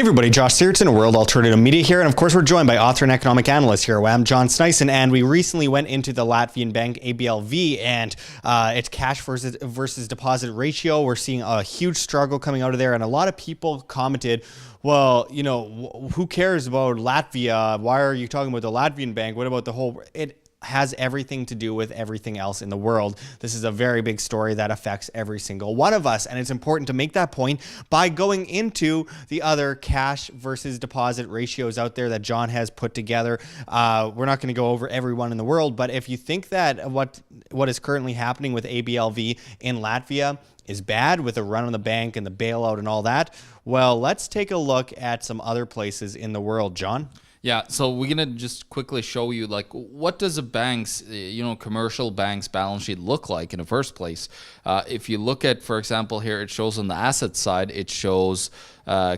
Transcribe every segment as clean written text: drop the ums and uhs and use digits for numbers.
everybody, Josh Sigurdson, World Alternative Media here, and of course we're joined by author and economic analyst here. I'm John Sneisen, and we recently went into the Latvian bank ABLV and its cash versus deposit ratio. We're seeing a huge struggle coming out of there, and a lot of people commented, well, you know, who cares about Latvia? Why are you talking about the Latvian bank? What about the whole... It has everything to do with everything else in the world. This is a very big story that affects every single one of us, and it's important to make that point by going into the other cash versus deposit ratios out there that John has put together. We're not going to go over every one in the world, but if you think that what is currently happening with ABLV in Latvia is bad with the run on the bank and the bailout and all that, well, let's take a look at some other places in the world. John? Yeah, so we're gonna just quickly show you, like, what does a bank's, commercial bank's balance sheet look like in the first place. If you look at, for example, here it shows on the asset side, it shows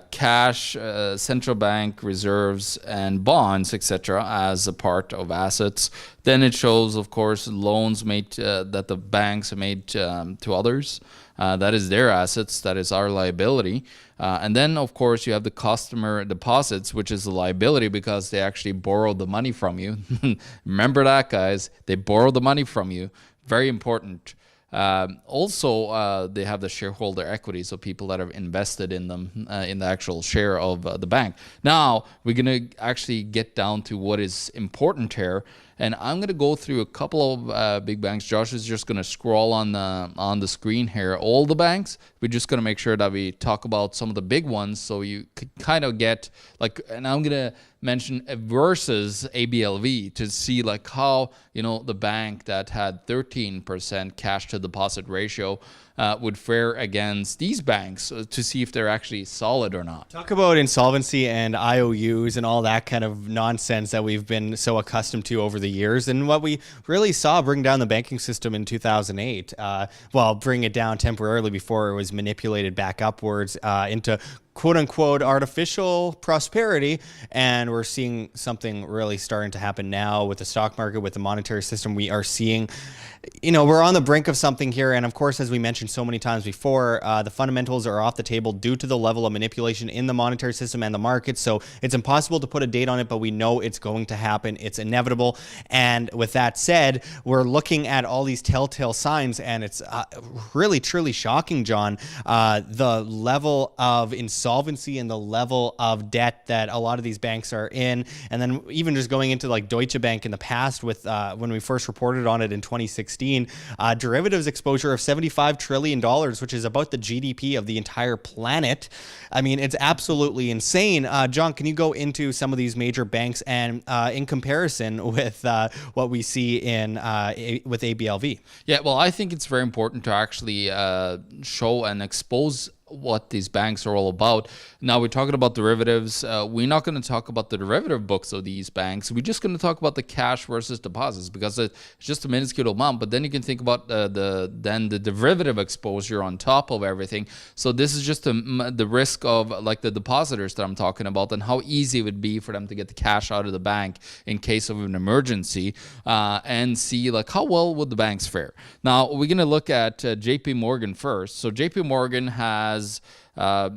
cash, central bank reserves, and bonds, etc., as a part of assets. Then it shows, of course, loans made that the banks made to others. That is their assets. That is our liability. And then, of course, you have the customer deposits, which is a liability because they actually borrowed the money from you. Remember that, guys. They borrowed the money from you. Very important. Also, they have the shareholder equity, so people that have invested in them, in the actual share of the bank. Now, we're going to actually get down to what is important here. And I'm going to go through a couple of big banks. Josh is just going to scroll on the screen here, all the banks. We're just going to make sure that we talk about some of the big ones so you could kind of get, like, and I'm going to mention versus ABLV to see, like, how, the bank that had 13% cash to deposit ratio would fare against these banks to see if they're actually solid or not. Talk about insolvency and IOUs and all that kind of nonsense that we've been so accustomed to over the years, and what we really saw bring down the banking system in 2008. Well, bring it down temporarily before it was manipulated back upwards into quote-unquote artificial prosperity, and we're seeing something really starting to happen now with the stock market, with the monetary system. We are seeing, we're on the brink of something here, and of course, as we mentioned so many times before, the fundamentals are off the table due to the level of manipulation in the monetary system and the market, so it's impossible to put a date on it, but we know it's going to happen. It's inevitable, and with that said, we're looking at all these telltale signs, and it's really, truly shocking, John, the level of insolvency and the level of debt that a lot of these banks are in. And then even just going into like Deutsche Bank in the past with when we first reported on it in 2016, derivatives exposure of $75 trillion, which is about the GDP of the entire planet. I mean, it's absolutely insane. John, can you go into some of these major banks and in comparison with what we see in with ABLV? Yeah, well, I think it's very important to actually show and expose what these banks are all about. Now, we're talking about derivatives. We're not going to talk about the derivative books of these banks. We're just going to talk about the cash versus deposits because it's just a minuscule amount. But then you can think about the derivative exposure on top of everything. So this is just the risk of, like, the depositors that I'm talking about and how easy it would be for them to get the cash out of the bank in case of an emergency, and see, like, how well would the banks fare. Now, we're going to look at JP Morgan first. So JP Morgan has a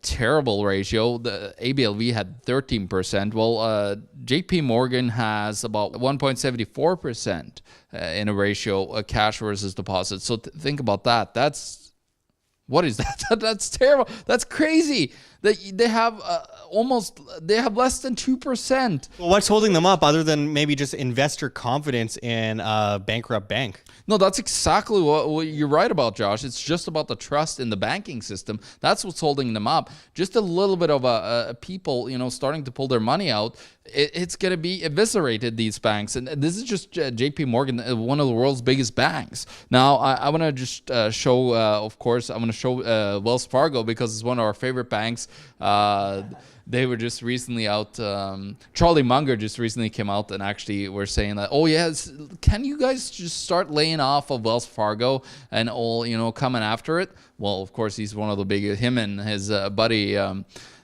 terrible ratio. The ABLV had 13%. Well, JP Morgan has about 1.74% in a ratio, cash versus deposit. So think about that. What is that? That's terrible. That's crazy. They have less than 2%. Well, what's holding them up other than maybe just investor confidence in a bankrupt bank? No, that's exactly what you're right about, Josh. It's just about the trust in the banking system. That's what's holding them up. Just a little bit of people, starting to pull their money out. It's going to be eviscerated, these banks. And this is just JP Morgan, one of the world's biggest banks. Now, I want to just show, of course, I want to show Wells Fargo because it's one of our favorite banks. They were just recently out. Charlie Munger just recently came out and actually were saying that, oh yes, can you guys just start laying off of Wells Fargo and all, coming after it? Well, of course, he's one of the biggest. Him and his buddy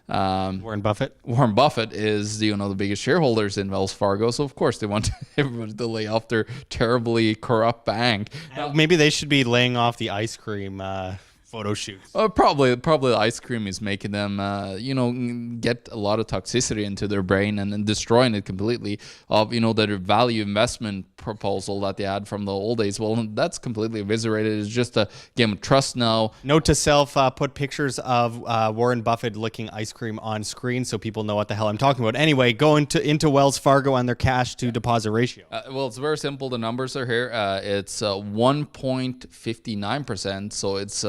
Warren Buffett. Warren Buffett is the biggest shareholders in Wells Fargo, so of course they want everybody to lay off their terribly corrupt bank. Maybe they should be laying off the ice cream photo shoots. Probably the ice cream is making them, get a lot of toxicity into their brain and then destroying it completely. Of their value investment proposal that they had from the old days. Well, that's completely eviscerated. It's just a game of trust now. Note to self: put pictures of Warren Buffett licking ice cream on screen so people know what the hell I'm talking about. Anyway, go into Wells Fargo on their cash to deposit ratio. Well, it's very simple. The numbers are here. It's 1.59%, so it's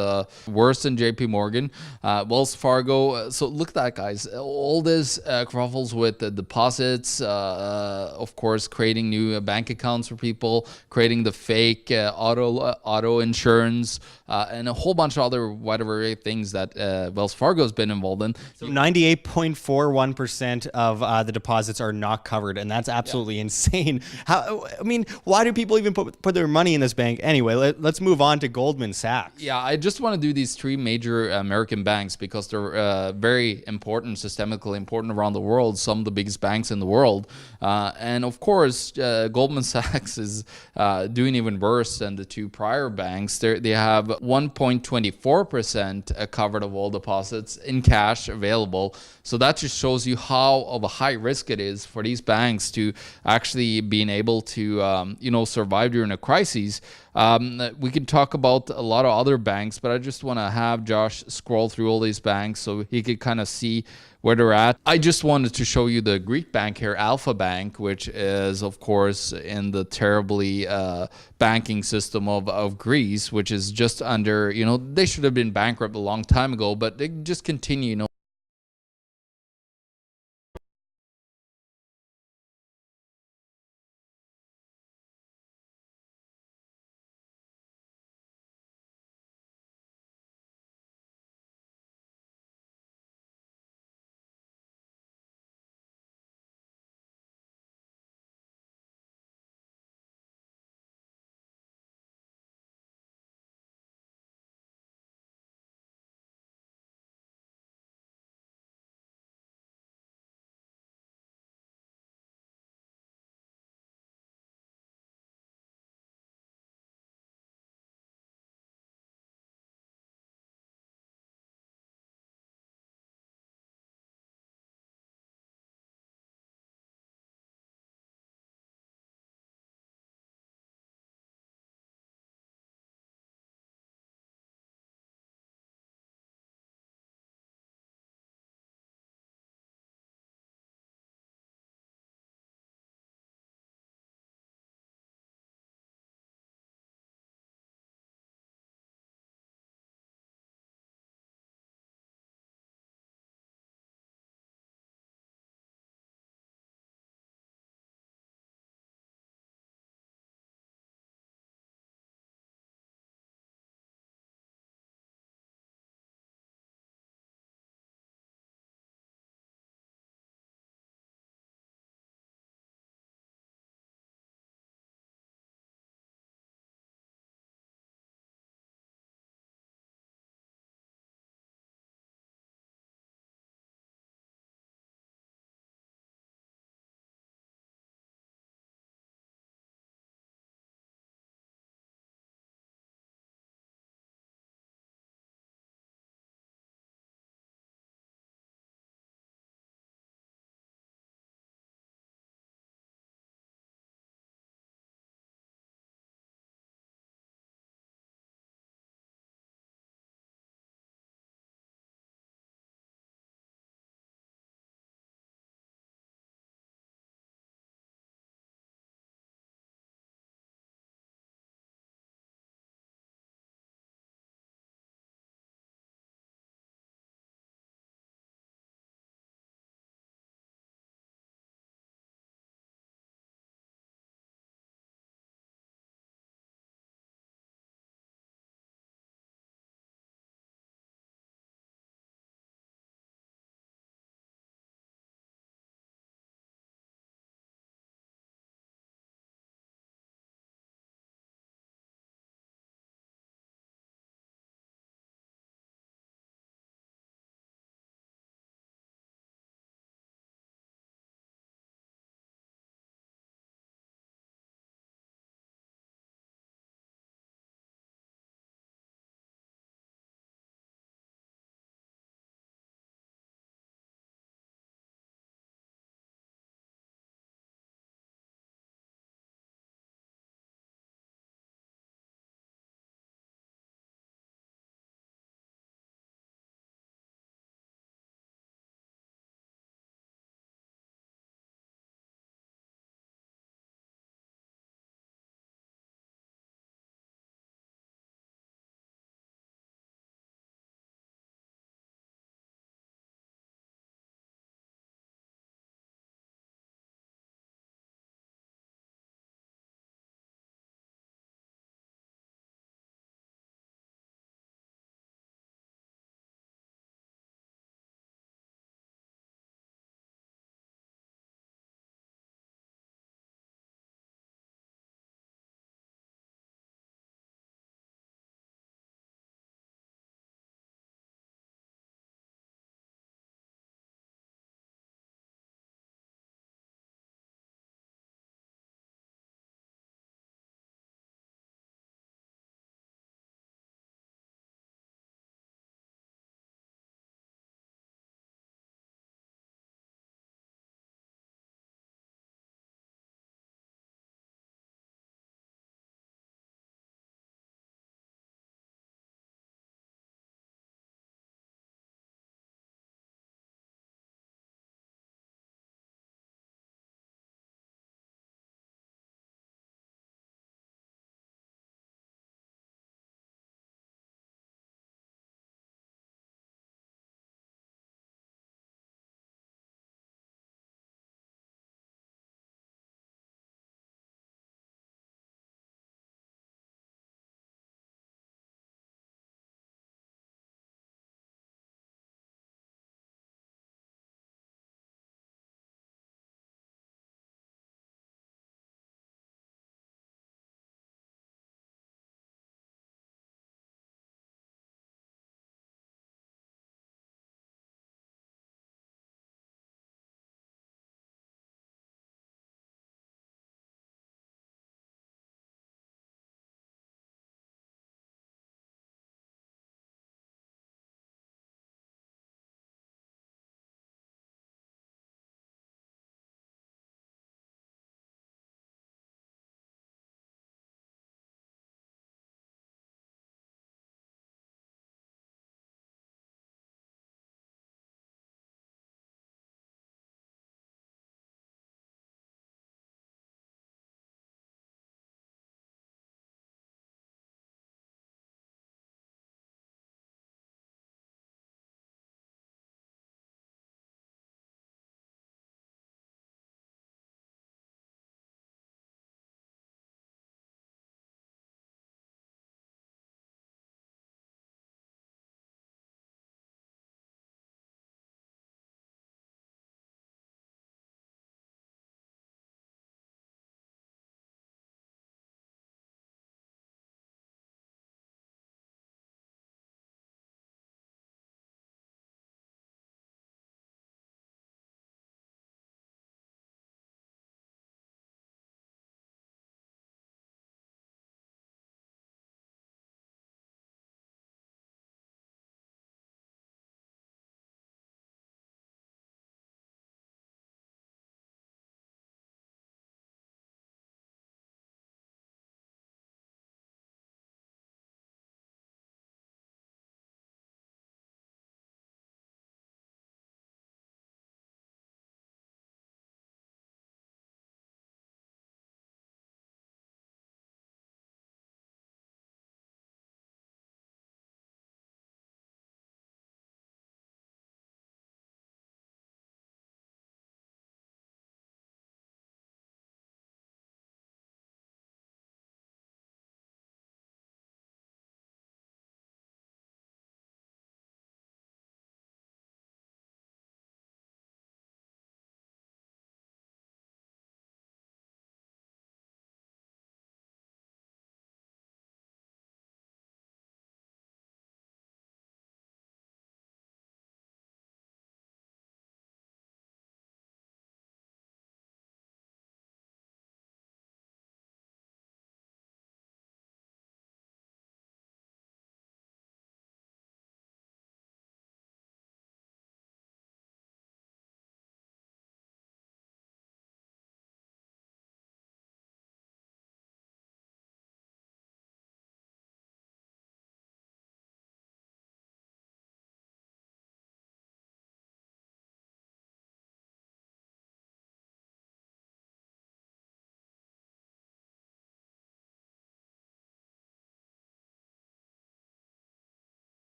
worse than JP Morgan. Wells Fargo, so look at that, guys. All this kerfuffles with the deposits, of course, creating new bank accounts for people, creating the fake auto insurance, and a whole bunch of other wide array of things that Wells Fargo has been involved in. So 98.41% of the deposits are not covered, and that's absolutely insane. Why do people even put their money in this bank? Anyway, let's move on to Goldman Sachs. Yeah, I just want to do these three major American banks because they're very important, systemically important around the world, some of the biggest banks in the world. And of course, Goldman Sachs is doing even worse than the two prior banks. They have 1.24% covered of all deposits in cash available. So that just shows you how of a high risk it is for these banks to actually being able to, survive during a crisis. We can talk about a lot of other banks, but I just want to have Josh scroll through all these banks so he could kind of see where they're at. I just wanted to show you the Greek bank here, Alpha Bank, which is, of course, in the terribly banking system of Greece, which is just under, they should have been bankrupt a long time ago, but they just continue,